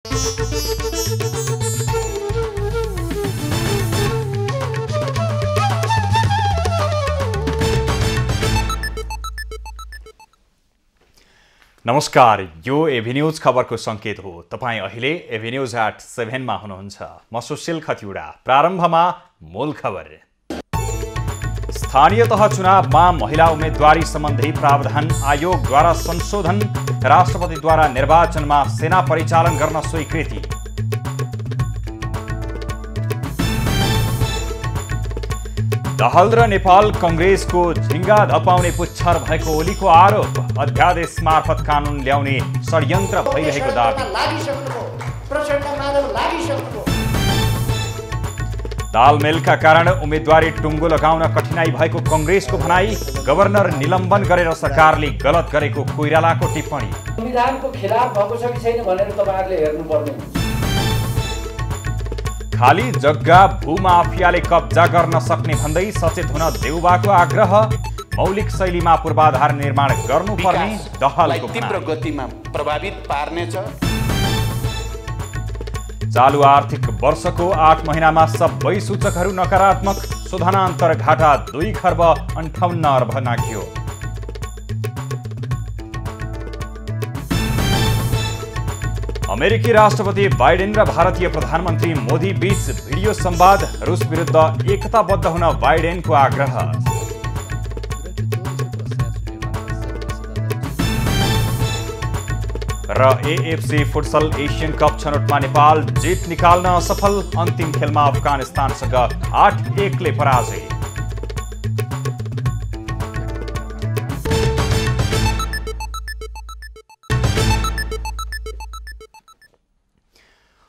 नमस्कार, यो एभिन्यूज खबरको संकेत हो। तपाईं अहिले एभिन्यूज एट 7 मा हुनुहुन्छ। म सुशील खतिवडा। प्रारम्भमा मूल खबर। स्थानीय तह चुनावमा महिला उम्मेदवारी सम्बन्धी प्रावधान आयोगद्वारा संशोधन। राष्ट्रपतिद्वारा निर्वाचनमा सेना परिचालन गर्न स्वीकृति। दहल र नेपाल कंग्रेसको झिंगा धपाउने पुच्छर भएको ओलीको आरोप। अध्यादेश मार्फत कानून ल्याउने षड्यन्त्र भइरहेको दाबी। तालमेलका कारण उम्मेदवारी टुङ्गो लगाउन कठिनाई भएको कंग्रेसको भनाई। गभर्नर निलम्बन गरेर सरकारले गलत गरेको कोइरालाको टिप्पणी। संविधानको खिलाफ भएको छ कि छैन भनेर तपाईहरुले हेर्नुपर्ने हुन्छ। खाली जग्गा भूमाफियाले कब्जा गर्न सक्ने भन्दै सचेत हुन देउबाको आग्रह। मौलिक शैलीमा पूर्वाधार निर्माण गर्नुपर्ने दहलको तीव्र गतिमा प्रभावित पार्नेछ। चालु आर्थिक वर्षको 8 महिनामा सबै सूचकहरू नकारात्मक। शोधनान्तर घाटा 2 खर्ब 58 अर्ब नाघ्यो। अमेरिकी राष्ट्रपति बाइडेन र भारतीय प्रधानमन्त्री मोदी बीच भिडियो संवाद। रुस विरुद्ध एकताबद्ध हुन बाइडेनको आग्रह। र एएफसी फुटसल एशियन कप छनौटमा नेपाल जित निकाल्न असफल। अन्तिम खेलमा अफगानिस्तानसँग 8-1 ले पराजय।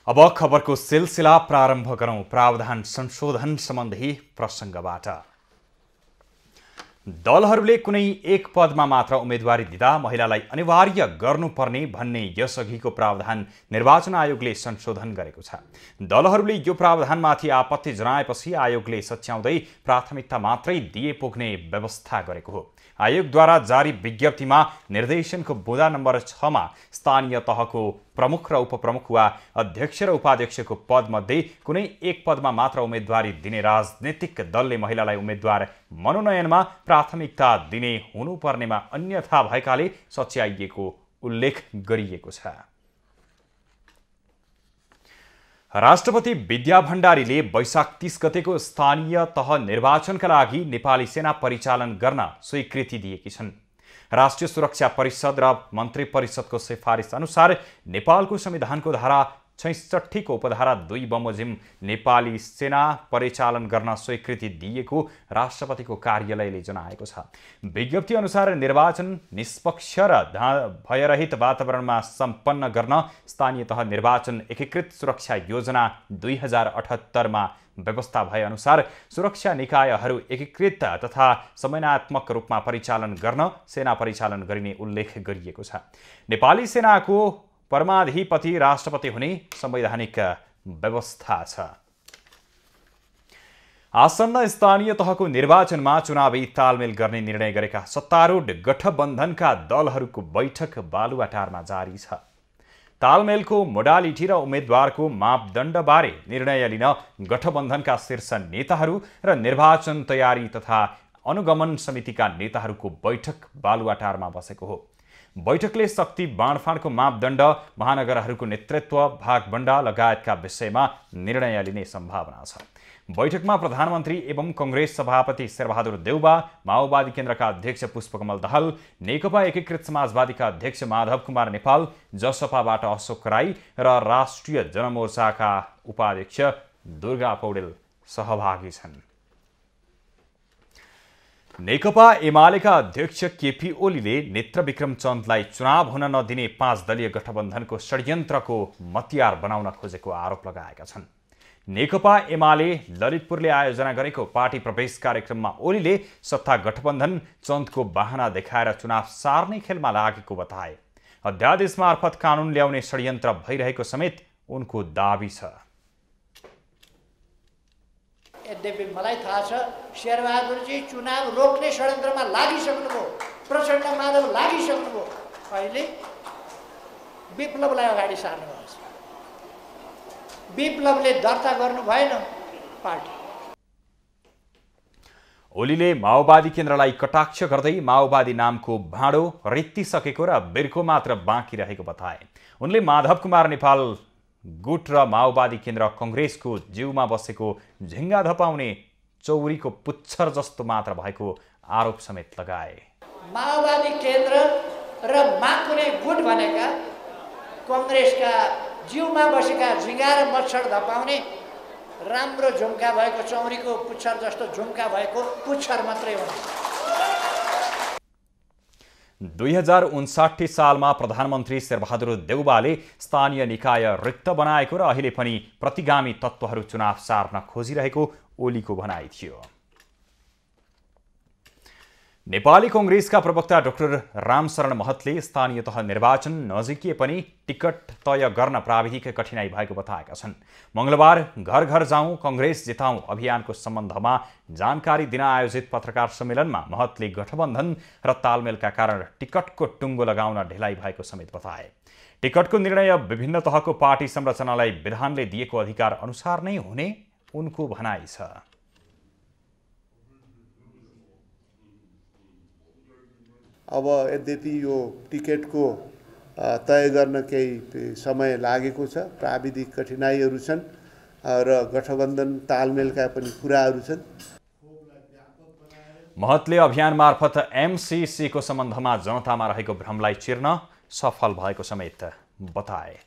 अब खबरको सिलसिला प्रारम्भ गरौं। प्रावधान संशोधन सम्बन्धी प्रसंगबाट। दलहरूले कुनै एक पदमा मात्र उम्मेदवारी दिँदा महिलालाई अनिवार्य गर्नुपर्ने भन्ने यसअघिको प्रावधान निर्वाचन आयोगले संशोधन गरेको छ। दलहरूले यो प्रावधानमाथि आपत्ति जनाएपछि आयोगले सच्याउँदै प्राथमिकता मात्रै दिए पुग्ने व्यवस्था गरेको हो। आयोगद्वारा जारी विज्ञप्तिमा निर्देशनको बुँदा नम्बर 6 मा स्थानीय तहको प्रमुख र उपप्रमुख वा अध्यक्ष र उपाध्यक्षको पदमध्ये कुनै एक पदमा मात्र उम्मेदवारी दिने राजनीतिक दलले महिलालाई उम्मेदवार मनोनयनमा प्राथमिकता दिने हुनुपर्नेमा अन्यथा भएकाले सच्याइएको उल्लेख गरिएको छ। राष्ट्रपति विद्या भण्डारीले वैशाख 30 गतेको स्थानीय तह निर्वाचनका लागि नेपाली सेना परिचालन गर्न स्वीकृति दिएकी छन्। राष्ट्रिय सुरक्षा परिषद र मन्त्री परिषदको सिफारिस अनुसार नेपालको संविधानको धारा 66 को उपधारा 2 बमोजिम नेपाली सेना परिचालन गर्न स्वीकृति दिएको राष्ट्रपतिको कार्यालयले जनाएको छ। विज्ञप्ति अनुसार निर्वाचन निष्पक्ष र भयरहित वातावरणमा सम्पन्न गर्न स्थानीय तह निर्वाचन एकीकृत सुरक्षा योजना 2078 मा व्यवस्था भए अनुसार सुरक्षा निकायहरू एकीकृत तथा समन्वयात्मक रूपमा परिचालन गर्न सेना परिचालन गरिने उल्लेख गरिएको छ। नेपाली सेनाको परमाधिपति राष्ट्रपति हुने संवैधानिक व्यवस्था छ। आसन्न स्थानीय तहको निर्वाचनमा चुनावी तालमेल गर्ने निर्णय गरेका सत्तारूढ गठबन्धनका दलहरूको बैठक बालुवाटारमा जारी छ। तालमेलको मोडालिटी र उम्मेद्वारको मापदण्डबारे निर्णय लिन गठबन्धनका शीर्ष नेताहरू र निर्वाचन तयारी तथा अनुगमन समितिका नेताहरूको बैठक बालुवाटारमा बसेको हो। बैठकले शक्ति बाँडफाँडको मापदण्ड, महानगरहरूको नेतृत्व, भागबण्डा लगायतका विषयमा निर्णय लिने सम्भावना छ। बैठकमा प्रधानमन्त्री एवं कंग्रेस सभापति शेरबहादुर देउबा, माओवादी केन्द्रका अध्यक्ष पुष्पकमल दाहाल, नेकपा एकीकृत समाजवादीका अध्यक्ष माधव कुमार नेपाल, जसपाबाट अशोक राई र राष्ट्रिय जनमोर्चाका उपाध्यक्ष दुर्गा पौडेल सहभागी छन्। नेकपा एमालेका अध्यक्ष केपी ओलीले नेत्रविक्रम चन्दलाई चुनाव हुन नदिने 5 दलीय गठबन्धनको षड्यन्त्रको मतियार बनाउन खोजेको आरोप लगाएका छन्। नेकपा एमाले ललितपुरले आयोजना गरेको पार्टी प्रवेश कार्यक्रममा ओलीले सत्ता गठबन्धन चन्दको बहाना देखाएर चुनाव सार्ने खेलमा लागेको बताए। अध्यादेश मार्फत कानून ल्याउने षड्यन्त्र भइरहेको समेत उनको दाबी छ। यद्यपि मलाई थाहा छ शेरबहादुरजी चुनाव रोक्ने षड्यन्त्रमा लागिसक्नुभयो, प्रचण्ड माधव लागिसक्नुभयो। अहिले विप्लवलाई अगाडि सार्नुभएको छ। विप्लवले दर्ता गर्नु भएन पार्टी। ओलीले माओवादी केन्द्रलाई कटाक्ष गर्दै माओवादी नामको भाँडो रित्तिसकेको र बिर्को मात्र बाँकी रहेको बताए। उनले माधव कुमार नेपाल गुट र माओवादी केन्द्र कङ्ग्रेसको जिउमा बसेको झिङ्गा धपाउने चौरीको पुच्छर जस्तो मात्र भएको आरोप समेत लगाए। माओवादी केन्द्र र माकुने गुट भनेका कङ्ग्रेसका जिउमा बसेका झिङ्गा र मच्छर धपाउने राम्रो झुम्का भएको चौरीको पुच्छर जस्तो झुम्का भएको पुच्छर मात्रै हो। 2059 सालमा प्रधानमन्त्री शेरबहादुर देउवाले स्थानीय निकाय रिक्त बनाएको र अहिले पनि प्रतिगामी तत्त्वहरू चुनाव सार्न खोजिरहेको ओलीको भनाइ थियो। नेपाली कङ्ग्रेसका प्रवक्ता डाक्टर रामशरण महतले स्थानीय तह निर्वाचन नजिकिए पनि टिकट तय गर्न प्राविधिक कठिनाई भएको बताएका छन्। मङ्गलबार घर घर जाउँ कङ्ग्रेस जिताउँ अभियानको सम्बन्धमा जानकारी दिन आयोजित पत्रकार सम्मेलनमा महतले गठबन्धन र तालमेलका कारण टिकटको टुङ्गो लगाउन ढिलाइ भएको समेत बताए। टिकटको निर्णय विभिन्न तहको पार्टी संरचनालाई विधानले दिएको अधिकार अनुसार नै हुने उनको भनाइ छ। अब यद्यपि यो टिकटको तय गर्न केही समय लागेको छ, प्राविधिक कठिनाइहरू छन् र गठबन्धन तालमेलका पनि कुराहरू छन्। महतले अभियान मार्फत एमसीसीको सम्बन्धमा जनतामा रहेको भ्रमलाई चिर्न सफल भएको समेत बताए।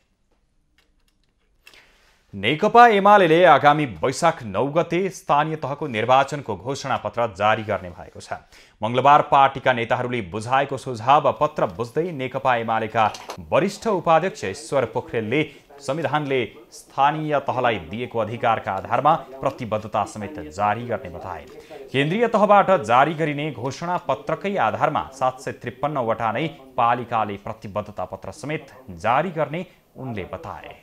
नेकपा एमाले आगामी वैशाख 9 गते स्थानीय तहको निर्वाचनको घोषणापत्र जारी गर्ने भएको छ। मङ्गलबार पार्टीका नेताहरूले बुझाएको सुझाव पत्र बुझ्दै नेकपा एमालेका वरिष्ठ उपाध्यक्ष ईश्वर पोखरेलले संविधानले स्थानीय तहलाई दिएको अधिकारका आधारमा प्रतिबद्धता समेत जारी गर्ने बताए। केन्द्रीय तहबाट जारी गरिने घोषणा पत्रकै आधारमा 753 वटा नै पालिकाले प्रतिबद्धता पत्र समेत जारी गर्ने उनले बताए।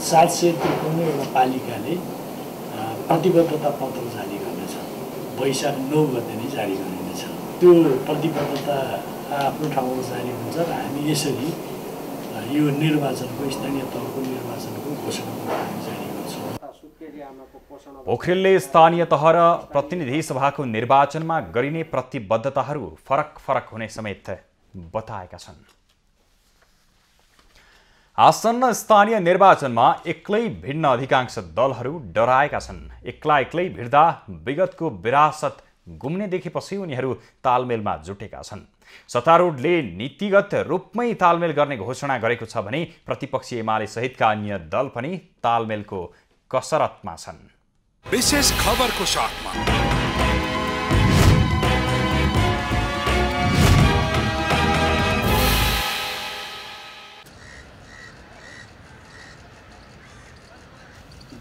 753 पालिकाले प्रतिबद्धता पत्र जारी गर्नेछ, वैशाख 9 गते नै जारी गरिनेछ। त्यो प्रतिबद्धता आफ्नो ठाउँमा जारी हुन्छ र हामी यसरी यो निर्वाचनको स्थानीय तहको निर्वाचनको घोषणा पत्र जारी गर्छौँ। पोखरेलले स्थानीय तह र प्रतिनिधि सभाको निर्वाचनमा गरिने प्रतिबद्धताहरू फरक फरक हुने समेत बताएका छन्। आसन्न स्थानीय निर्वाचनमा एक्लै भिड्न अधिकांश दलहरू डराएका छन्। एक्लै भिड्दा विगतको विरासत गुम्ने देखेपछि उनीहरू तालमेलमा जुटेका छन्। सत्तारूढले नीतिगत रूपमै तालमेल गर्ने घोषणा गरेको छ भने प्रतिपक्षी एमाले सहितका अन्य दल पनि तालमेलको कसरतमा छन्। विशेष खबरको साथमा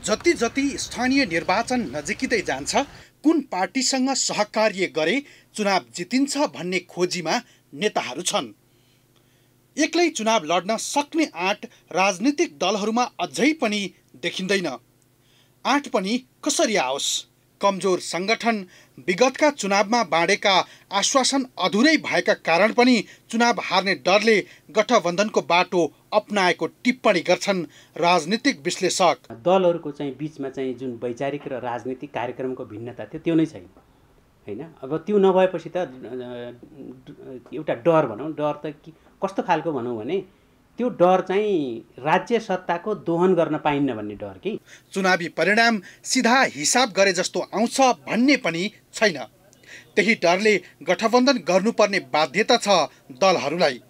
जति जति स्थानीय निर्वाचन नजिकिँदै जान्छ कुन पार्टीसँग सहकार्य गरे चुनाव जितिन्छ भन्ने खोजीमा नेताहरू छन्। एक्लै चुनाव लड्न सक्ने आँट राजनीतिक दलहरूमा अझै पनि देखिँदैन। आँट पनि कसरी आओस्? कमजोर संगठन, विगतका चुनावमा बाँडेका आश्वासन अधुरै भएका कारण पनि चुनाव हार्ने डरले गठबन्धनको बाटो अपनाएको टिप्पणी गर्छन् राजनीतिक विश्लेषक। दलहरूको चाहिँ बीचमा चाहिँ जुन वैचारिक र राजनीतिक कार्यक्रमको भिन्नता थियो त्यो नै छैन, हैन? अब त्यो नभएपछि त एउटा डर भनौँ, डर त कस्तो खालको भनौँ भने त्यो डर चाहिँ राज्य सत्ताको दोहन गर्न पाइन्न भन्ने डर कि चुनावी परिणाम सिधा हिसाब गरे जस्तो आउँछ भन्ने पनि छैन। त्यही डरले गठबन्धन गर्नुपर्ने बाध्यता छ दलहरूलाई।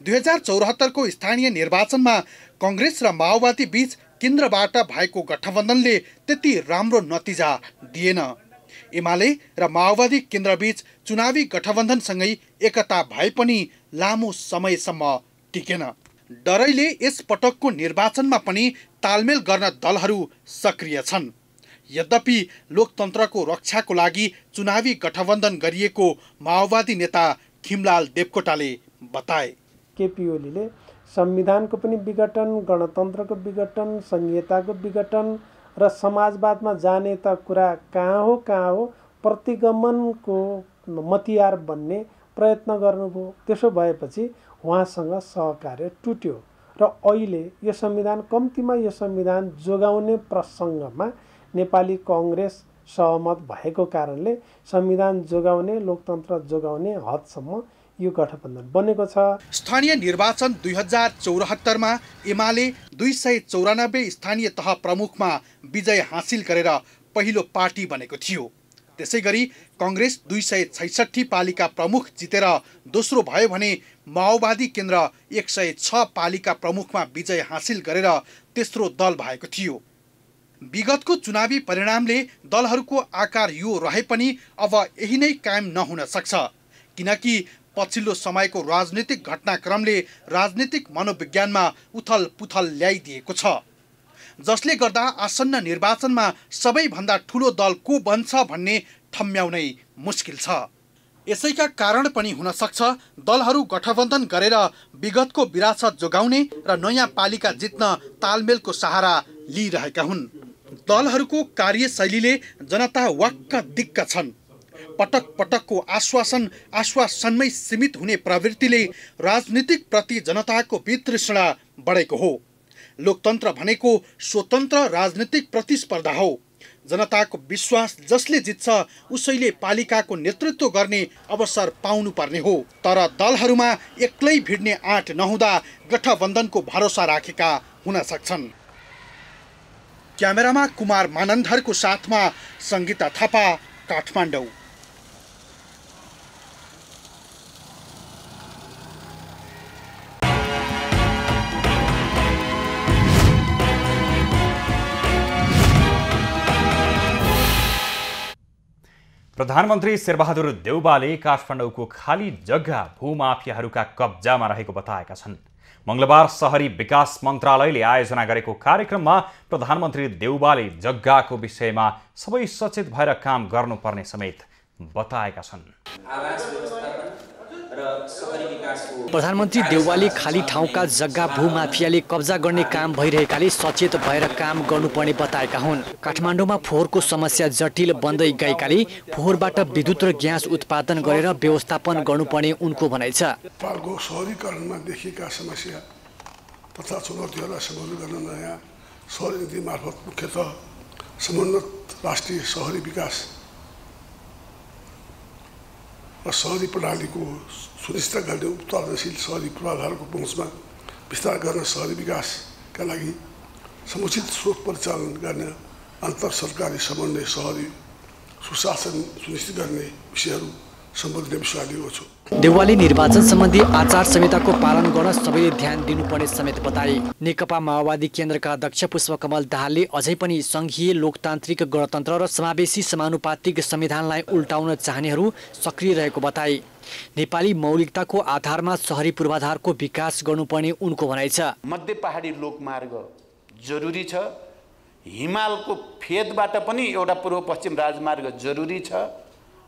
2074 को स्थानीय निर्वाचनमा कङ्ग्रेस र माओवादी बीच केन्द्रबाट भएको गठबन्धनले त्यति राम्रो नतिजा दिएन। एमाले र माओवादी केन्द्रबीच चुनावी गठबन्धनसँगै एकता भए पनि लामो समयसम्म टिकेन। डरैले यस पटकको निर्वाचनमा पनि तालमेल गर्न दलहरू सक्रिय छन्। यद्यपि लोकतन्त्रको रक्षाको लागि चुनावी गठबन्धन गरिएको माओवादी नेता खिमलाल देवकोटाले बताए। केपी ओलीले संविधानको पनि विघटन, गणतन्त्रको विघटन, संहिताको विघटन र समाजवादमा जाने त कुरा कहाँ हो, प्रतिगमनको मतियार बन्ने प्रयत्न गर्नुभयो। त्यसो भएपछि उहाँसँग सहकार्य टुट्यो र अहिले यो संविधान कम्तीमा यो संविधान जोगाउने प्रसङ्गमा नेपाली काङ्ग्रेस सहमत भएको कारणले संविधान जोगाउने लोकतन्त्र जोगाउने हदसम्म यो गठबन्धन बनेको छ। स्थानीय निर्वाचन 2074 मा एमाले 294 स्थानीय तह प्रमुखमा विजय हासिल गरेर पहिलो पार्टी बनेको थियो। त्यसैगरी कांग्रेस 266 पालिका प्रमुख जितेर दोस्रो भयो भने माओवादी केन्द्र 106 पालिका प्रमुखमा विजय हासिल गरेर तेस्रो दल भएको थियो। विगतको चुनावी परिणामले दलहरूको आकार यो रहे पनि अब यही नै कायम नहुन सक्छ, किनकि पछिल्लो समयको राजनीतिक घटनाक्रमले राजनीतिक मनोविज्ञानमा उथल पुथल ल्याइदिएको छ, जसले गर्दा आसन्न निर्वाचनमा सबैभन्दा ठूलो दल को बन्छ भन्ने ठम्म्याउनै मुस्किल छ। यसैका कारण पनि हुन सक्छ दलहरू गठबन्धन गरेर विगतको विरासत जोगाउने र नयाँ पालिका जित्न तालमेलको सहारा लिइरहेका हुन्। दलहरूको कार्यशैलीले जनता वाक्क दिक्क छन्। पटक पटकको आश्वासनमै सीमित हुने प्रवृत्तिले राजनीतिक प्रति जनताको वितृष्णा बढेको हो। लोकतन्त्र भनेको स्वतन्त्र राजनीतिक प्रतिस्पर्धा हो। जनताको विश्वास जसले जित्छ उसैले पालिकाको नेतृत्व गर्ने अवसर पाउनु पर्ने हो। तर दलहरूमा एक्लै भिड्ने आँट नहुँदा गठबन्धनको भरोसा राखेका हुन सक्छन्। क्यामेरामा कुमार मानन्धरको साथमा सङ्गीता थापा, काठमाडौँ। प्रधानमन्त्री शेरबहादुर देउवाले काठमाडौँको खाली जग्गा भूमाफियाहरूका कब्जामा रहेको बताएका छन्। मंगलबार शहरी विकास मन्त्रालयले आयोजना गरेको कार्यक्रममा प्रधानमन्त्री देउवाले जग्गाको विषयमा सबै सचेत भएर काम गर्नुपर्ने समेत बताएका छन्। प्रधानमन्त्री देउवाले खाली ठाउँका जग्गा भूमाफियाले कब्जा गर्ने काम भइरहेकाले सचेत भएर काम गर्नुपर्ने बताएका हुन्। काठमाडौँमा फोहोरको समस्या जटिल बन्दै गएकाले फोहोरबाट विद्युत र ग्यास उत्पादन गरेर व्यवस्थापन गर्नुपर्ने उनको भनाइ छ। नेपालको शहरीकरणमा देखिएका समस्या तथा चुनौतीहरूलाई समाधान गर्न नयाँ शहरी नीति मार्फत मुख्यतः समन्वित राष्ट्रिय शहरी विकास र शहरी प्रणालीको सुनिश्चित गर्ने उत्पादनशील शहरी पूर्वाधारको पहुँचमा विस्तार गर्न शहरी विकासका लागि समुचित स्रोत परिचालन गर्ने अन्तर सरकारी समन्वय शहरी सुशासन सुनिश्चित गर्ने विषयहरू सम्बन्धित विषय लिएको छु। देउवाले निर्वाचन सम्बन्धी आचार संहिताको पालन गर्न सबैले ध्यान दिनुपर्ने समेत बताए। नेकपा माओवादी केन्द्रका अध्यक्ष पुष्पकमल दाहालले अझै पनि संघीय लोकतान्त्रिक गणतन्त्र र समावेशी समानुपातिक संविधानलाई उल्टाउन चाहनेहरू सक्रिय रहेको बताए। नेपाली मौलिकताको आधारमा शहरी पूर्वाधारको विकास गर्नुपर्ने उनको भनाइ छ। मध्य पहाडी लोकमार्ग जरुरी छ। हिमालको फेदबाट पनि एउटा पूर्व पश्चिम राजमार्ग जरुरी छ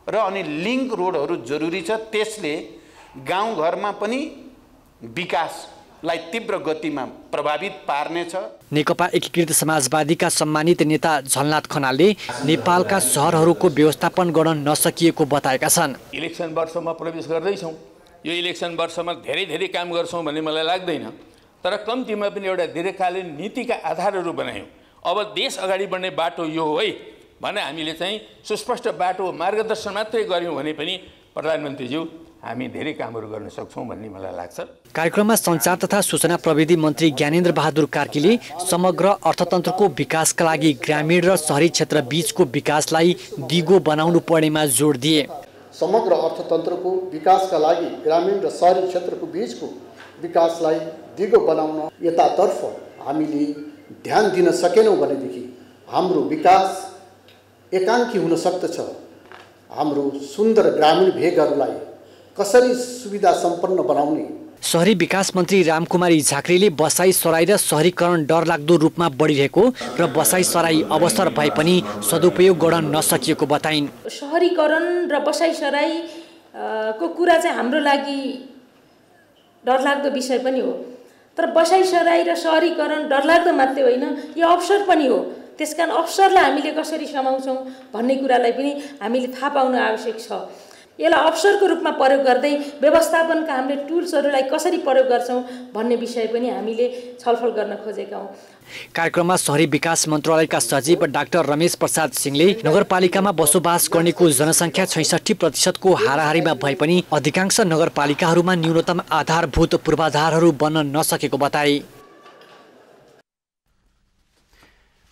र अनि लिङ्क रोडहरू जरुरी छ। त्यसले गाउँघरमा पनि विकासलाई तीव्र गतिमा प्रभावित पार्नेछ। नेकपा एकीकृत समाजवादीका सम्मानित नेता झलनाथ खनालले नेपालका शहरहरूको व्यवस्थापन गर्न नसकिएको बताएका छन्। इलेक्सन वर्षमा प्रवेश गर्दैछौँ। यो इलेक्सन वर्षमा धेरै काम गर्छौँ भन्ने मलाई लाग्दैन, तर कम्तीमा पनि एउटा दीर्घकालीन नीतिका आधारहरू बनायौँ। अब देश अगाडि बढ्ने बाटो यो हो है भने हामीले चाहिँ सुस्पष्ट बाटो मार्गदर्शन मात्रै गऱ्यौँ भने पनि प्रधानमन्त्रीज्यू हामी धेरै कामहरू गर्न सक्छौँ भन्ने मलाई लाग्छ। कार्यक्रममा सञ्चार तथा सूचना प्रविधि मन्त्री ज्ञानेन्द्र बहादुर कार्कीले समग्र अर्थतन्त्रको विकासका लागि ग्रामीण र शहरी क्षेत्र बीचको विकासलाई दिगो बनाउनु पर्नेमा जोड दिए। समग्र अर्थतन्त्रको विकासका लागि ग्रामीण र शहरी क्षेत्रको बीचको विकासलाई दिगो बनाउन यतातर्फ हामीले ध्यान दिन सकेनौँ भनेदेखि हाम्रो विकास एकाङ्की हुन सक्दछ। हाम्रो सुन्दर ग्रामीण भेगहरूलाई कसरी सुविधा सम्पन्न बनाउने। शहरी विकास मन्त्री रामकुमारी झाँक्रीले बसाई सराई र शहरीकरण डरलाग्दो रूपमा बढिरहेको र बसाई सराई अवसर भए पनि सदुपयोग गर्न नसकिएको बताइन्। शहरीकरण र बसाई सराई को कुरा चाहिँ हाम्रो लागि डरलाग्दो विषय पनि हो, तर बसाई सराई र शहरीकरण डरलाग्दो मात्रै होइन, यो अवसर पनि हो। त्यसकारण अवसरलाई हामीले कसरी समाउँछौँ भन्ने कुरालाई पनि हामीले थाहा पाउन आवश्यक छ। यसलाई अवसरको रूपमा प्रयोग गर्दै व्यवस्थापनका हामीले टुल्सहरूलाई कसरी प्रयोग गर्छौँ भन्ने विषय पनि हामीले छलफल गर्न खोजेका हौँ। कार्यक्रममा शहरी विकास मन्त्रालयका सचिव डाक्टर रमेश प्रसाद सिंहले नगरपालिकामा बसोबास गर्नेको जनसङ्ख्या 66% को हाराहारीमा भए पनि अधिकांश नगरपालिकाहरूमा न्यूनतम आधारभूत पूर्वाधारहरू बन्न नसकेको बताए।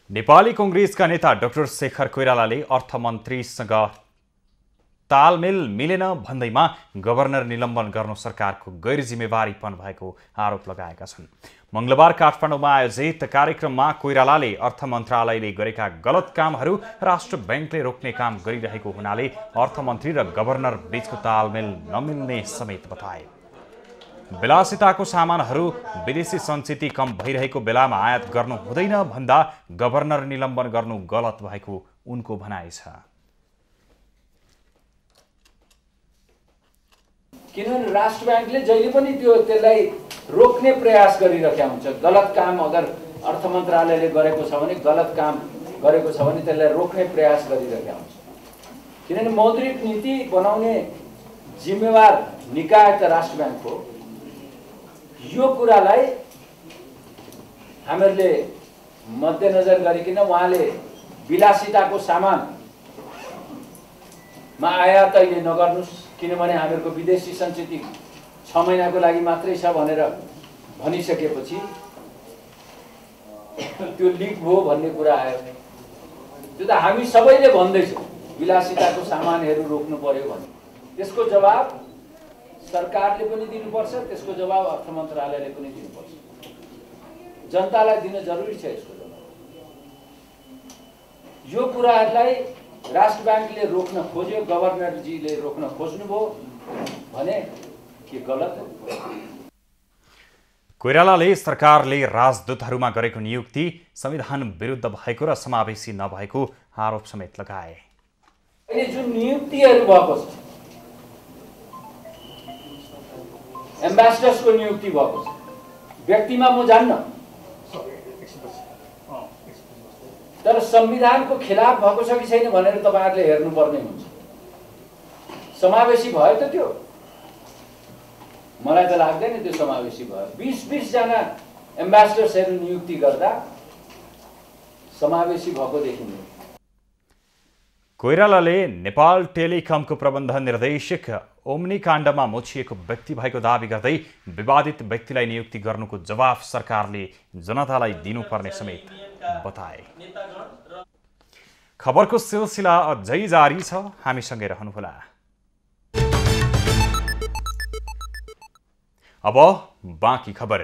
नेपाली कांग्रेसका नेता डाक्टर शेखर कोइरालाले अर्थमन्त्रीसँग तालमेल मिलेन भन्दैमा गभर्नर निलम्बन गर्नु सरकारको गैर जिम्मेवारीपन भएको आरोप लगाएका छन्। मंगलबार काठमाडौँमा आयोजित कार्यक्रममा कोइरालाले अर्थ मन्त्रालयले गरेका गलत कामहरू राष्ट्र बैंकले रोक्ने काम गरिरहेको हुनाले अर्थमन्त्री र गभर्नर बीचको तालमेल नमिल्ने समेत बताए। विलासिताको सामानहरू विदेशी सञ्चिति कम भइरहेको बेलामा आयात गर्नु हुँदैन भन्दा गभर्नर निलम्बन गर्नु गलत भएको उनको भनाइ छ। किनभने राष्ट्र बैंकले जहिले पनि त्यसलाई रोक्ने प्रयास गरिरहेका हुन्छ। गलत काम अगर अर्थ मन्त्रालयले गरेको छ भने गलत काम गरेको छ भने त्यसलाई रोक्ने प्रयास गरिरहेका हुन्छ। किनभने मौद्रिक नीति बनाउने जिम्मेवार निकाय त राष्ट्र बैंक हो। यो कुरालाई हामीहरूले मध्यनजर गरिकन उहाँले विलासिताको सामानमा आयात अहिले नगर्नुस् किनभने हामीहरूको विदेशी सञ्चिति 6 महिनाको लागि मात्रै छ भनेर भनिसकेपछि त्यो लिक भयो भन्ने कुरा आयो। त्यो त हामी सबैले भन्दैछौँ विलासिताको सामानहरू रोक्नु पर्यो भने। त्यसको जवाब सरकारले पनि दिनुपर्छ, त्यसको जवाब अर्थ मन्त्रालयले पनि दिनुपर्छ। जनतालाई दिन जरुरी छ यसको जवाब। यो कुराहरूलाई राष्ट्र बैंकले रोक्न खोज्यो, गभर्नरजीले रोक्न खोज्नुभयो भने के गलत हो? कोइरालाले सरकारले राजदूतहरूमा गरेको नियुक्ति संविधान विरुद्ध भएको र समावेशी नभएको आरोप समेत लगाए। अहिले जुन नियुक्तिहरू भएको छ, एम्बेसडर्सको नियुक्ति भएको छ, व्यक्तिमा म जान्न, तर संविधानको खिलाफ भएको छ कि छैन भनेर तपाईहरुले हेर्नुपर्ने हुन्छ। समावेशी भयो त त्यो? मलाई त लाग्दैन त्यो समावेशी भयो। 20 जना एम्बेसडर्सहरू नियुक्ति गर्दा समावेशी भएको देखिन्छ। कोइरालाले नेपाल टेलिकमको प्रबन्ध निर्देशक ओम्नी काण्डमा मुछिएको व्यक्ति भएको दावी गर्दै विवादित व्यक्तिलाई नियुक्ति गर्नुको जवाफ सरकारले जनतालाई दिनुपर्ने समेत बताए। खबरको सिलसिला अझै जारी छ, हामीसँगै रहनुहोला। अब बाँकी खबर।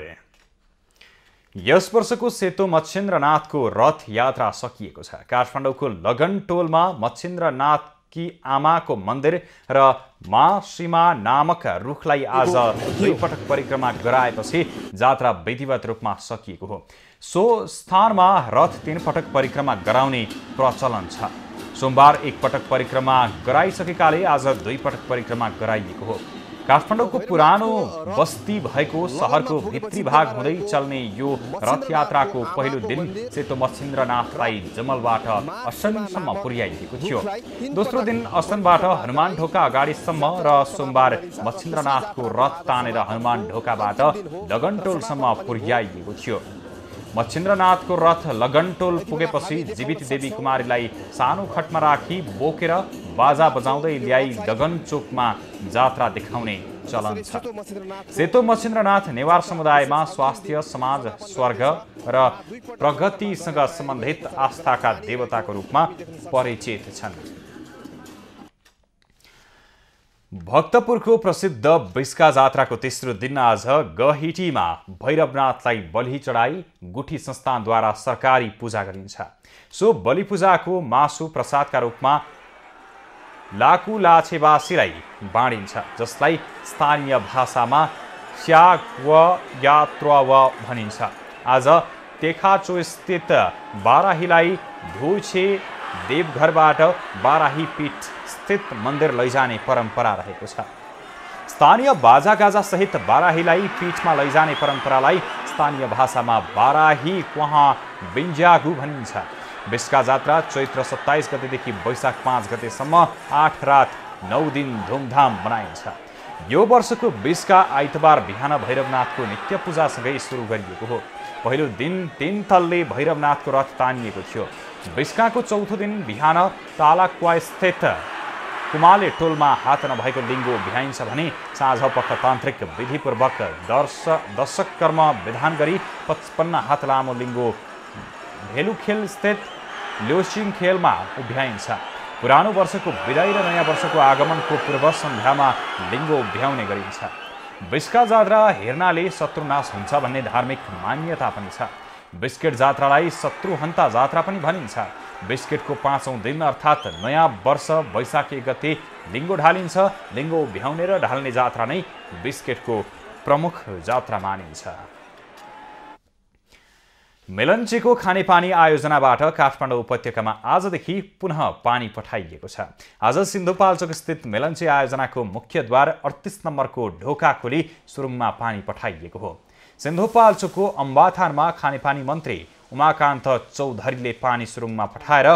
यस वर्षको सेतो मच्छिन्द्रनाथको रथ यात्रा सकिएको छ। काठमाडौँको लगन टोलमा मच्छिन्द्रनाथकी आमाको मन्दिर र माँ सीमा नामक रुखलाई आज 2 पटक परिक्रमा गराएपछि जात्रा विधिवत रूपमा सकिएको हो। सो स्थानमा रथ 3 पटक परिक्रमा गराउने प्रचलन छ। सोमबार 1 पटक परिक्रमा गराइसकेकाले आज 2 पटक परिक्रमा गराइएको हो। काठमाडौँको पुरानो बस्ती भएको सहरको भित्री भाग हुँदै चल्ने यो रथ यात्राको पहिलो दिन सेतो मच्छिन्द्रनाथलाई जमलबाट असनसम्म पुर्याइएको थियो। दोस्रो दिन असनबाट हनुमान ढोका अगाडिसम्म र सोमबार मच्छिन्द्रनाथको रथ तानेर हनुमान ढोकाबाट लगनटोलसम्म पुर्याइएको थियो। मच्छिन्द्रनाथको रथ लगनटोल पुगेपछि जीवित देवी कुमारीलाई सानो खटमा राखी बोकेर बाजा बजाउँदै ल्याई लगन चोकमा जात्रा देखाउने चलन छ। सेतो मच्छिन्द्रनाथ नेवार समुदायमा स्वास्थ्य, समाज, स्वर्ग र प्रगतिसँग सम्बन्धित आस्थाका देवताको रूपमा परिचित छन्। भक्तपुरको प्रसिद्ध बिस्का जात्राको तेस्रो दिन आज गहिटीमा भैरवनाथलाई बलि चढाई गुठी संस्थानद्वारा सरकारी पूजा गरिन्छ। सो बलि पूजाको मासु प्रसादका रूपमा लाकु लाछेवासीलाई बाँडिन्छ, जसलाई स्थानीय भाषामा स्याग व यात्र व भनिन्छ। आज तेखाचो स्थित बाराहीलाई धुछे देवघरबाट बाराही पीठ स्थित मन्दिर लैजाने परम्परा रहेको छ। स्थानीय बाजागाजा सहित बाराहीलाई पीठमा लैजाने परम्परालाई स्थानीय भाषामा बाराही क्वाहा बिन्ज्यागु भनिन्छ। बिस्का जात्रा चैत्र 27 गतेदेखि वैशाख 5 गतेसम्म 8 रात 9 दिन धुमधाम मनाइन्छ। यो वर्षको 20 आइतबार बिहान भैरवनाथको नित्य पूजासँगै सुरु गरिएको हो। पहिलो दिन 3 तल्ले भैरवनाथको रथ तानिएको थियो। 20 को चौथो दिन बिहान तालाक्वा स्थित कुमाले टोलमा हात नभएको लिङ्गो भ्याइन्छ भने साँझपख तान्त्रिक विधिपूर्वक दशक कर्म विधान गरी 55 हात लामो लिङ्गो भेलुखेल स्थित ल्योसिङ खेलमा उभ्याइन्छ। पुरानो वर्षको विदाई र नयाँ वर्षको आगमनको पूर्व सन्ध्यामा लिङ्गो उभ्याउने गरिन्छ। 20 जात्रा हेर्नाले शत्रुनाश हुन्छ भन्ने धार्मिक मान्यता पनि छ। बिस्केट जात्रालाई शत्रुहन्ता जात्रा पनि भनिन्छ। बिस्केटको 5औं दिन अर्थात् नयाँ वर्ष वैशाखी गते लिङ्गो ढालिन्छ। लिङ्गो उभ्याउने र ढाल्ने जात्रा नै बिस्केटको प्रमुख जात्रा मानिन्छ। मेलन्चीको खानेपानी आयोजनाबाट काठमाडौँ उपत्यकामा आजदेखि पुनः पानी पठाइएको छ। आज सिन्धुपाल्चोक स्थित मेलन्ची आयोजनाको मुख्यद्वार 38 नम्बरको ढोका खोली सुरुङमा पानी पठाइएको हो। सिन्धुपाल्चोकको अम्बाथानमा खानेपानी मन्त्री उमाकान्त चौधरीले पानी सुरुङमा पठाएर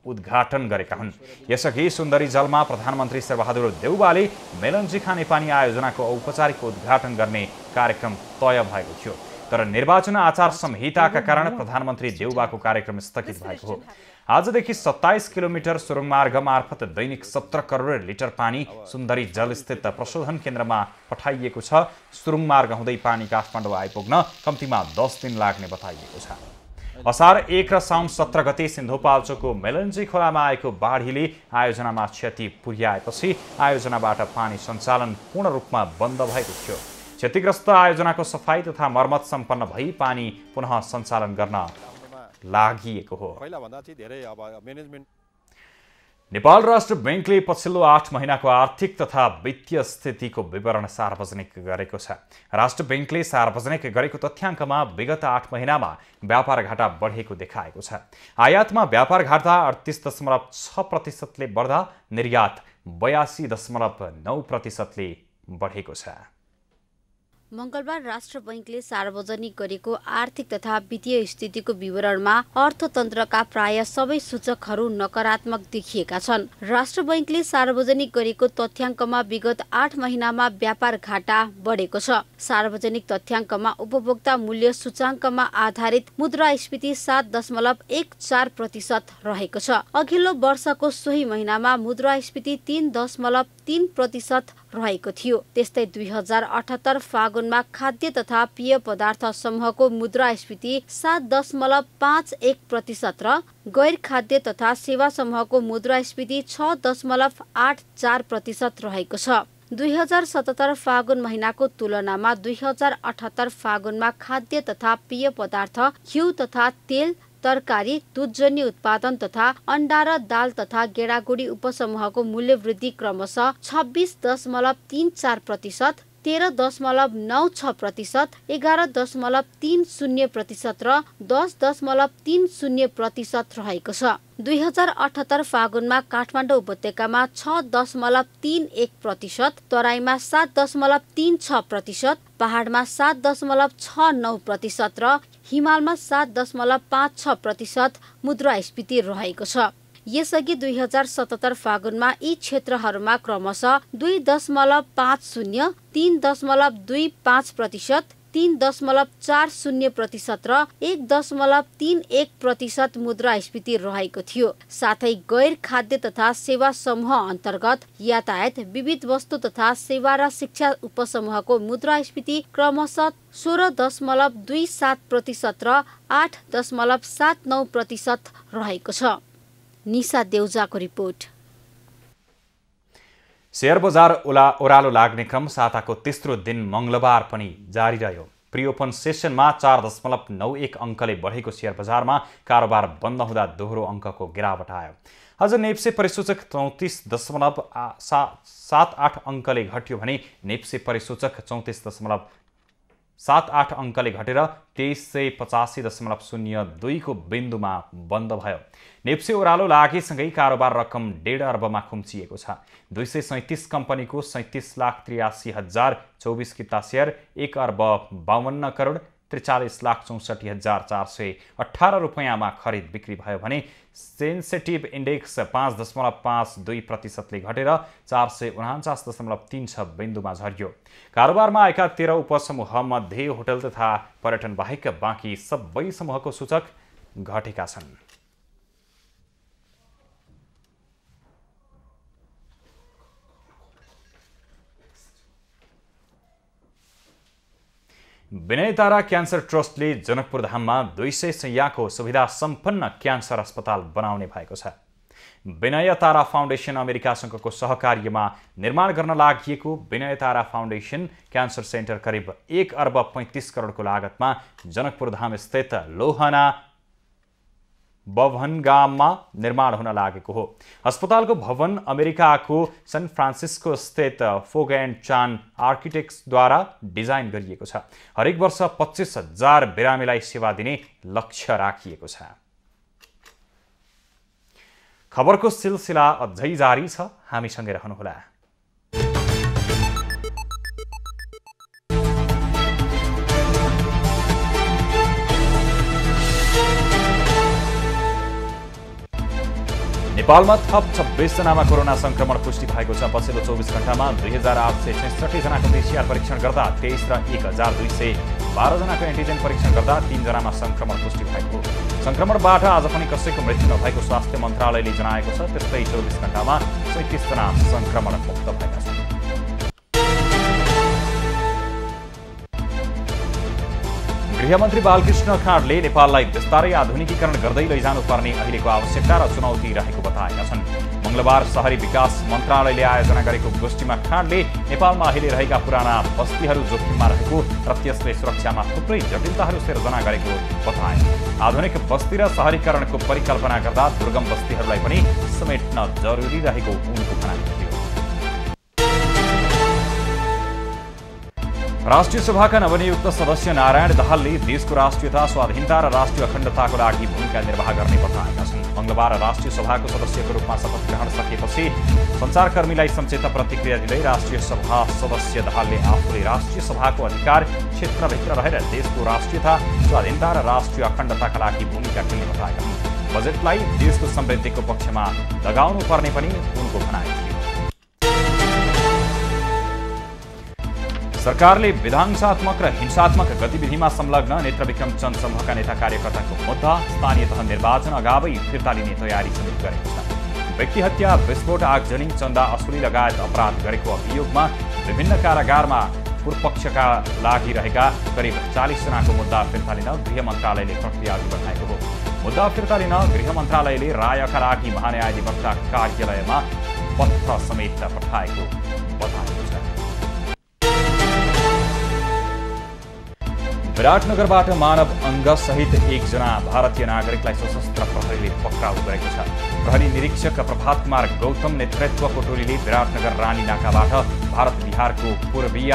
उद्घाटन गरेका हुन्। यसअघि सुन्दरी जलमा प्रधानमन्त्री शेरबहादुर देउवाले मेलन्ची खानेपानी आयोजनाको औपचारिक उद्घाटन गर्ने कार्यक्रम तय भएको थियो। तर निर्वाचन आचार संहिताका कारण प्रधानमन्त्री देउवाको कार्यक्रम स्थगित भएको हो। आजदेखि 27 किलोमिटर सुरुङ मार्ग मार्फत दैनिक 17 करोड लिटर पानी सुन्दरी जलस्थित प्रशोधन केन्द्रमा पठाइएको छ। सुरुङ मार्ग हुँदै पानी काठमाडौँ आइपुग्न कम्तीमा 10 दिन लाग्ने बताइएको छ। असार 1 र साउन 17 गते सिन्धुपाल्चोकको मेलन्ची खोलामा आएको बाढीले आयोजनामा क्षति पुर्याएपछि आयोजनाबाट पानी सञ्चालन पूर्ण रूपमा बन्द भएको थियो। क्षतिग्रस्त आयोजनाको सफाई तथा मर्मत सम्पन्न भई पानी पुनः सञ्चालन गर्न लागिएको हो। नेपाल राष्ट्र बैंकले पछिल्लो 8 महिनाको आर्थिक तथा वित्तीय स्थितिको विवरण सार्वजनिक गरेको छ। राष्ट्र बैंकले सार्वजनिक गरेको तथ्याङ्कमा विगत 8 महिनामा व्यापार घाटा बढेको देखाएको छ। आयातमा व्यापार घाटा 38.6% ले बढ्दा निर्यात 82.9% ले बढेको छ। मंगलबार राष्ट्र बैंकले सार्वजनिक गरेको आर्थिक तथा वित्तीय स्थितिको विवरणमा अर्थतन्त्रका प्राय सबै सूचकहरू नकारात्मक देखिएका छन्। राष्ट्र बैंकले सार्वजनिक गरेको तथ्याङ्कमा विगत 8 महिनामा व्यापार घाटा बढेको छ। सार्वजनिक तथ्याङ्कमा उपभोक्ता मूल्य सूचाङ्कमा आधारित मुद्रास्फीति 7.14% रहेको छ। अघिल्लो वर्षको सोही महिनामा मुद्रास्फीति 3.3% रहेको थियो। त्यस्तै 2078 फागुनमा खाद्य तथा पेय पदार्थ समूहको मुद्रास्फीति 7.51% र गैर खाद्य तथा सेवा समूहको मुद्रास्फीति 6.84% रहेको छ। 2077 फागुन महिनाको तुलनामा 2078 फागुनमा खाद्य तथा पेय पदार्थ, घिउ तथा तेल, तरकारी, दूधजन्य उत्पादन तथा अन्डा र दाल तथा गेडागुडी उपसमूहको मूल्य वृद्धि क्रमशः 26.34%, 13.96%, 11.30% र 10.30% रहेको छ। 2078 फागुनमा काठमाडौँ उपत्यकामा 6.31%, तराईमा 7.36%, पहाडमा 7.69% र हिमालमा 7.56% मुद्रास्फीति रहेको छ। यसअघि 2077 फागुनमा यी क्षेत्रहरूमा क्रमशः 2.50, 3.25%, 3.40% र 1.31% मुद्रास्फीति रहेको थियो। साथै गैर खाद्य तथा सेवा समूह अन्तर्गत यातायात, विविध वस्तु तथा सेवा र शिक्षा उपसमूहको मुद्रास्फीति क्रमशः 16.27% र 8.79% रहेको छ। निशा देउजाको रिपोर्ट। शेयर बजार ओह्रालो लाग्ने क्रम साताको तेस्रो दिन मंगलबार पनि जारी रह्यो। प्री ओपन सेसनमा 4.91 अङ्कले बढेको शेयर बजारमा कारोबार बन्द हुँदा दोहोरो अङ्कको गिरावट आयो। आज नेप्से परिसूचक 34.78 अङ्कले घट्यो भने नेप्से परिसूचक 34.78 अङ्कले घटेर 2385.02 को बिन्दुमा बन्द भयो। नेप्से ओह्रालो लागेसँगै कारोबार रकम 1.5 अर्बमा खुम्चिएको छ। 237 कम्पनीको 37,83,024 किता शेयर 1 अर्ब 52 करोड 43,64,418 रुपैयाँमा खरिद बिक्री भयो भने सेन्सेटिभ इन्डेक्स 5.52% घटेर 449.36 बिन्दुमा झर्यो। कारोबारमा आएका 13 उपसमूहमध्ये होटल तथा पर्यटन बाहेक बाँकी सबै समूहको सूचक घटेका छन्। विनय तारा क्यान्सर ट्रस्टले जनकपुर धाममा 200 शय्याको सुविधा सम्पन्न क्यान्सर अस्पताल बनाउने भएको छ। विनय तारा फाउन्डेसन अमेरिकासँगको सहकार्यमा निर्माण गर्न लागि विनय तारा फाउन्डेसन क्यान्सर सेन्टर करिब 1 अर्ब 35 करोडको लागतमा जनकपुर धाम स्थित लोहना भवनगाममा निर्माण हुन लागेको हो। अस्पतालको भवन अमेरिकाको सन फ्रान्सिस्को स्थित फोग एन्ड चान आर्किटेक्ट्सद्वारा डिजाइन गरिएको छ। हरेक वर्ष 25,000 बिरामीलाई सेवा दिने लक्ष्य राखिएको छ। खबरको सिलसिला अझै जारी छ, हामीसँगै रहनुहोला। नेपालमा थप 26 जनामा कोरोना संक्रमण पुष्टि भएको छ। पछिल्लो 24 घण्टामा 2866 जनाको PCR परीक्षण गर्दा 23 र 1212 जनाको एन्टिजेन परीक्षण गर्दा 3 जनामा संक्रमण पुष्टि भएको हो। संक्रमणबाट आज पनि कसैको मृत्यु नभएको स्वास्थ्य मन्त्रालयले जनाएको छ। त्यस्तै 24 घण्टामा 37 जना संक्रमण मुक्त भएका छन्। गृहमन्त्री बालकृष्ण खाँडले नेपाललाई बिस्तारै आधुनिकीकरण गर्दै लैजानुपर्ने अहिलेको आवश्यकता र चुनौती रहेको बताएका छन्। मंगलबार शहरी विकास मन्त्रालयले आयोजना गरेको गोष्ठीमा खाँडले नेपालमा अहिले रहेका पुराना बस्तीहरू जोखिममा रहेको र त्यसले सुरक्षामा थुप्रै जटिलताहरू सिर्जना गरेको बताए। आधुनिक बस्ती र शहरीकरणको परिकल्पना गर्दा दुर्गम बस्तीहरूलाई पनि समेट्न जरुरी रहेको उनको भनाइ थियो। राष्ट्रिय सभाका नवनियुक्त सदस्य नारायण दाहालले देशको राष्ट्रियता, स्वाधीनता र राष्ट्रिय अखण्डताको लागि भूमिका निर्वाह गर्ने बताएका छन्। मंगलबार राष्ट्रिय सभाको सदस्यको रूपमा शपथ ग्रहण सकेपछि सञ्चारकर्मीलाई संक्षिप्त प्रतिक्रिया दिँदै राष्ट्रिय सभा सदस्य दाहालले आफूले राष्ट्रिय सभाको अधिकार क्षेत्रभित्र रहेर देशको राष्ट्रियता, स्वाधीनता र राष्ट्रिय अखण्डताका लागि भूमिका खेल्ने बताएका हुन्। बजेटलाई देशको समृद्धिको पक्षमा लगाउनु पर्ने पनि उनको भनाइ थियो। सरकारले विध्वंसात्मक र हिंसात्मक गतिविधिमा संलग्न नेत्रविक्रम चन्द समूहका नेता कार्यकर्ताको मुद्दा स्थानीय तह निर्वाचन अगावै फिर्ता लिने तयारी समेत गरेको छ। व्यक्ति हत्या, विस्फोट, आगजनी, चन्दा असुली लगायत अपराध गरेको अभियोगमा विभिन्न कारागारमा पूर्वपक्षका लागि रहेका करिब 40 जनाको मुद्दा फिर्ता लिन गृह मन्त्रालयले प्रक्रिया अघि बढाएको हो। मुद्दा फिर्ता लिन गृह मन्त्रालयले रायका लागि महान्यायाधिवक्ता कार्यालयमा पत्र समेत पठाएको बताएको छ। विराटनगरबाट मानव अङ्गसहित 1 जना भारतीय नागरिकलाई सशस्त्र प्रहरीले पक्राउ गरेको छ। प्रहरी निरीक्षक प्रभात कुमार गौतम नेतृत्वको टोलीले विराटनगर रानी नाकाबाट भारत बिहारको पूर्वीय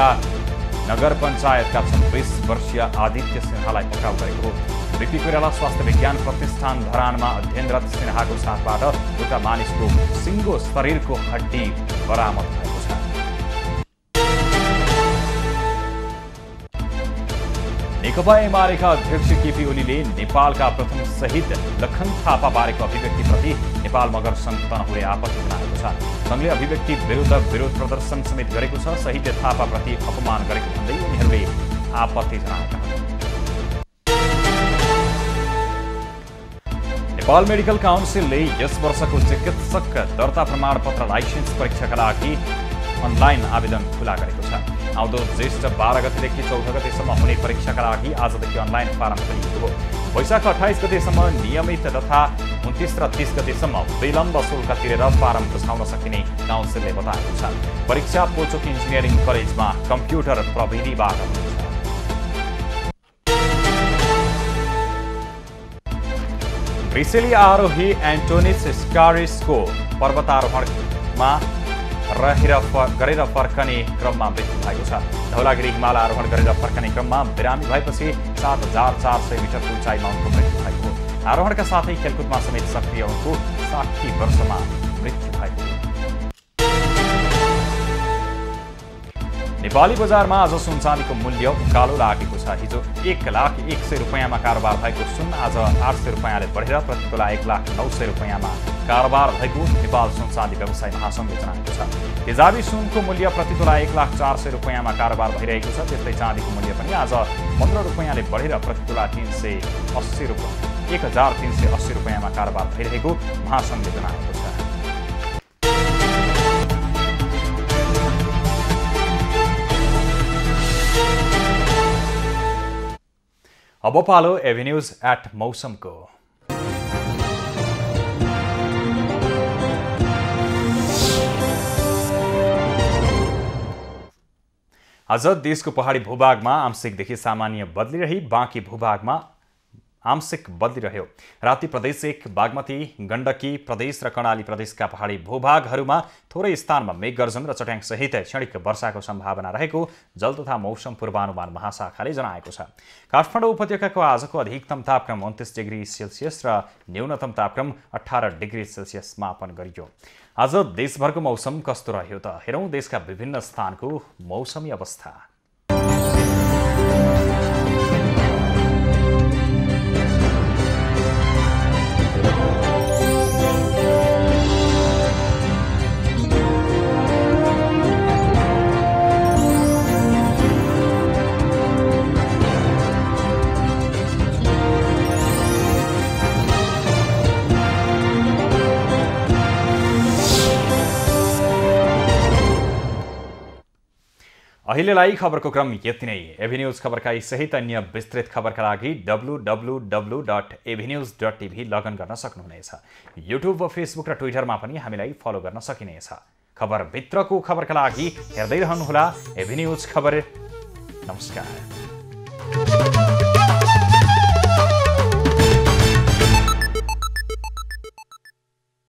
नगर पञ्चायतका 26 वर्षीय आदित्य सिन्हालाई पक्राउ गरेको हो। बिपी कोइराला स्वास्थ्य विज्ञान प्रतिष्ठान धरानमा अध्ययनरत सिन्हाको साथबाट एउटा मानिसको सिङ्गो शरीरको हड्डी बरामद भएको छ। नेकपा एमालेका अध्यक्ष केपी ओलीले नेपालका प्रथम शहीद लखन थापा बारेको अभिव्यक्तिप्रति नेपाल मगर सङ्घ तनहुँले आपत्ति जनाएको छ। सङ्घले अभिव्यक्ति विरुद्ध विरोध प्रदर्शन समेत गरेको छ। शहीद थापाप्रति अपमान गरेको भन्दै उनीहरूले आपत्ति जनाएका हुन्। नेपाल मेडिकल काउन्सिलले यस वर्षको चिकित्सक दर्ता प्रमाणपत्र लाइसेन्स परीक्षाका लागि अनलाइन आवेदन खुला गरेको छ। आउँदो ज्येष्ठ 12 गतेदेखि 14 गतेसम्म हुने परीक्षाका लागि आजदेखि अनलाइन फारम खोलिएको हो। वैशाख 28 गतेसम्म नियमित तथा 29 र 30 गतेसम्म विलम्ब शुल्क तिरेर फारम बुझाउन सकिने काउन्सिलले बताएको छ। परीक्षा पोचोक इन्जिनियरिङ कलेजमा कम्प्युटर प्रविधिबाट हुनेछ। ग्रिसेली आरोही एन्टोनिस स्कारिसको पर्वतारोहणमा गरेर फर्कने क्रममा मृत्यु भएको छ। धौलागिरी हिमाल आरोहण गरेर फर्कने क्रममा बिरामी भएपछि 7400 मिटरको उचाइमा उनको मृत्यु भएको हो। आरोहणका साथै खेलकुदमा समेत सक्रिय उनको 60 वर्षमा मृत्यु भएको हो। नेपाली बजारमा आज सुन चाँदीको मूल्य उकालो लागेको छ। हिजो 1,01,000 रुपैयाँमा कारोबार भएको सुन आज 800 रुपैयाँले बढेर प्रति तोला 1,09,000 रुपैयाँमा कारोबार भएको नेपाल सुन चाँदी व्यवसाय महासङ्घले जनाएको छ। तेजाबी सुनको मूल्य प्रति तोला 1,04,000 रुपैयाँमा कारोबार भइरहेको छ। त्यस्तै चाँदीको मूल्य पनि आज 15 रुपैयाँले बढेर प्रति तोला 1,380 रुपैयाँमा कारोबार भइरहेको महासङ्घले जनाएको छ। अब पालो एभिन्यूज एट मौसमको। आज देशको पहाडी भूभागमा आंशिकदेखि सामान्य बदली रही बाँकी भूभागमा आंशिक बदली रह्यो। राप्ती प्रदेश 1, बागमती, गण्डकी प्रदेश र कर्णाली प्रदेशका पहाडी भूभागहरूमा थोरै स्थानमा मेघगर्जन र चट्याङसहित क्षणिक वर्षाको सम्भावना रहेको जल तथा मौसम पूर्वानुमान महाशाखाले जनाएको छ। काठमाडौँ उपत्यकाको आजको अधिकतम तापक्रम 29 डिग्री सेल्सियस र न्यूनतम तापक्रम 18 डिग्री सेल्सियस मापन गरियो। आज देशभरको मौसम कस्तो रह्यो त हेरौँ देशका विभिन्न स्थानको मौसमी अवस्था। अहिलेलाई खबरको क्रम यति नै। एभिन्यूज खबरका सहित अन्य विस्तृत खबरका लागि www.avnews.tv लगइन गर्न सक्नुहुनेछ। युट्युब वा फेसबुक र ट्विटरमा पनि हामीलाई फलो गर्न सकिनेछ। खबरभित्रको खबरका लागि हेर्दै रहनुहोला एभिन्यूज खबर। नमस्कार।